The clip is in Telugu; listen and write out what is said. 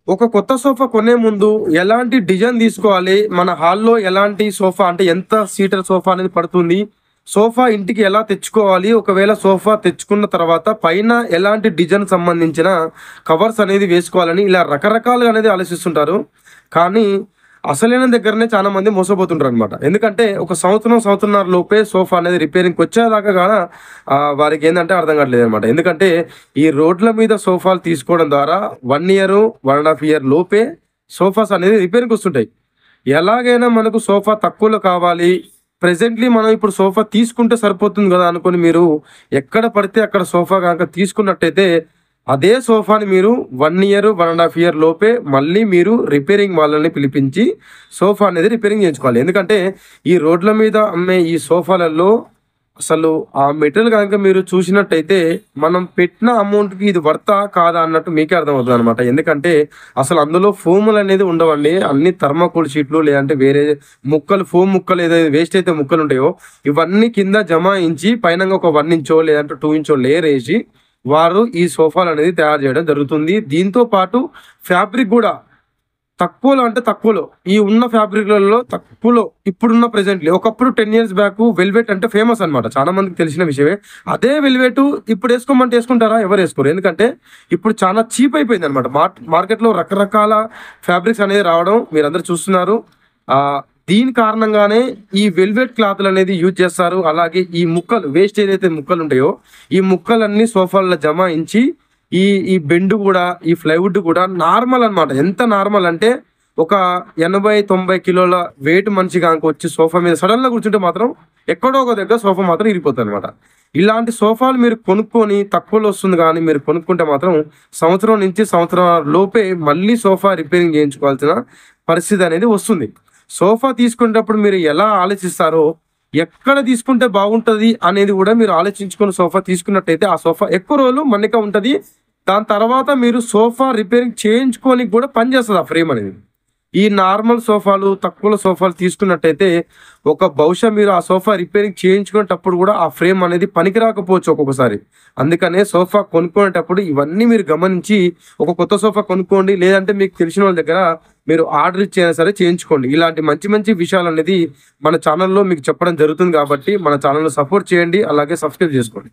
ఒక కొత్త సోఫా కొనే ముందు ఎలాంటి డిజైన్ తీసుకోవాలి? మన హాల్‌లో ఎలాంటి సోఫా అంటే ఎంత సీటర్ సోఫా అనేది పడుతుంది? సోఫా ఇంటికి ఎలా తెచ్చుకోవాలి? ఒకవేళ సోఫా తెచ్చుకున్న తర్వాత పైన ఎలాంటి డిజైన్ సంబంధించిన కవర్స్ అనేది వేసుకోవాలని ఇలా రకరకాలుగా అనేది ఆలోచిస్తుంటారు. కానీ అసలైన దగ్గరనే చాలా మంది మోసపోతుంటారనమాట. ఎందుకంటే ఒక సంవత్సరం, సంవత్సరంన్నర లోపే సోఫా అనేది రిపేరింగ్‌కి వచ్చేదాకా గాన వారికేందంటే అర్థం కావట్లేదనమాట. ఎందుకంటే ఈ రోడ్ల మీద సోఫాలు తీసుకోవడం ద్వారా 1 ఇయర్, 1 ½ ఇయర్ లోపే సోఫాస్ అనేది రిపేరింగ్‌కి వస్తుంటాయి. ఎలాగైనా మనకు సోఫా తక్కువలో కావాలి. ప్రెజెంట్‌లీ మనం ఇప్పుడు సోఫా తీసుకుంటే సరిపోతుంది గదా! అనుకోని మీరు ఎక్కడ పడితే అక్కడ సోఫా గనక తీసుకున్నట్టయితే అదే సోఫాని మీరు 1 ఇయర్, 1 ½ ఇయర్ లోపే మళ్ళీ మీరు రిపేరింగ్ వాళ్ళని పిలిపించి సోఫా అనేది రిపేరింగ్ చేయించుకోవాలి. ఎందుకంటే ఈ రోడ్ల మీద అమ్మే ఈ సోఫాలలో అసలు ఆ మెటీరియల్ గనక మీరు చూసినట్టయితే మనం పెట్టిన అమౌంట్‌కి ఇది వర్తా? కాదా? అన్నట్టు మీకే అర్థమవుతదనమాట. ఎందుకంటే అసలు అందులో ఫోములనేది ఉండవండి. అన్ని థర్మాకోల్ షీట్లు లేదంటే వేరే ముక్కలు ఫోమ్ ముక్కలు ఏదైతే వేస్ట్ అయితే ముక్కలుంటాయో ఇవన్నీ కింద జమాయించి పైనంగా ఒక 1 ఇంచో లేదంటే 2 ఇంచో లేయర్ ఏసి వారు ఈ సోఫాలనేది తయారు చేయడం జరుగుతుంది. దీంతో పాటు ఫ్యాబ్రిక్ గూడా తక్కువలో అంటే తక్కువలో ఈ ఉన్న ఫ్యాబ్రిక్‌లలో తక్కువలో ఇప్పుడున్న ప్రెజెంట్‌లీ ఒకప్పుడు 10 ఇయర్స్ బ్యాక్ వెల్వెట్ అంటే ఫేమస్ అనమాట. చాలా మందికి తెలిసిన విషయమే. అదే వెల్వెట్ ఇప్పుడు ఏసుకోమంటే ఏసుకుంటారా? ఎవరు ఏసుకోరు. ఎందుకంటే ఇప్పుడు చాలా చీప్ అయిపోయిందనమాట. మార్కెట్‌లో రకరకాల ఫ్యాబ్రిక్స్ అనేది రావడం మీరందరూ చూస్తున్నారు. దీని కారణంగానే ఈ వెల్వెట్ క్లాతులనేది యూజ్ చేస్తారు. అలాగే ఈ ముక్కలు వేస్ట్ ఏదైతే ముక్కలుంటాయో ఈ ముక్కలన్నీ సోఫాల్లో జమాయించి ఈ ఈ బెండ్ గూడా, ఈ ప్లైవుడ్ గూడా నార్మల్ అనమాట. ఎంత నార్మల్ అంటే ఒక 80, 90 కిలోల వెయిట్ మనిషి గనక వచ్చి సోఫా మీద సడెన్‌గా కూర్చుంటే మాత్రం ఎక్కడో ఒక దగ్గర సోఫా మాత్రం ఇరిగిపోతదనమాట. ఇలాంటి సోఫాలు మీరు కొనుక్కొని తక్కువలో వస్తుంది గానీ మీరు కొనుక్కుంటే మాత్రం సంవత్సరం నుంచి సంవత్సరం లోపే మళ్ళీ సోఫా రిపేరింగ్ చేయించుకోవాల్సిన పరిస్థితి అనేది వస్తుంది. సోఫా తీసుకునేటప్పుడు మీరు ఎలా ఆలోచిస్తారో, ఎక్కడ తీసుకుంటే బాగుంటది అనేది గూడా మీరు ఆలోచించుకొని సోఫా తీసుకున్నట్టయితే ఆ సోఫా ఎక్కువ రోజులు మన్నిక ఉంటది. దాని తర్వాత మీరు సోఫా రిపేరింగ్ చేయించుకోనికి గూడా పనిచేస్తది ఆ ఫ్రేమ్ అనేది. ఈ నార్మల్ సోఫాలు, తక్కువ సోఫాలు తీసుకున్నట్టయితే బహుశా మీరు ఆ సోఫా రిపేరింగ్ చేయించుకునేటప్పుడు గూడా ఆ ఫ్రేమ్ అనేది పనికి రాకపోవచ్చు ఒక్కొక్కసారి. అందుకనే సోఫా కొనుక్కునేటప్పుడు ఇవన్నీ మీరు గమనించి ఒక కొత్త సోఫా కొనుక్కోండి. లేదంటే మీకు తెలిసిన వాళ్ళ దగ్గర మీరు ఆర్డర్ ఇచ్చి అయినా సరే చేయించుకోండి. ఇలాంటి మంచి మంచి విషయాలనేది మన ఛానెల్‌లో మీకు చెప్పడం జరుగుతుంది కాబట్టి మన ఛానెల్‌ని సపోర్ట్ చేయండి. అలాగే సబ్స్క్రైబ్ చేసుకోండి.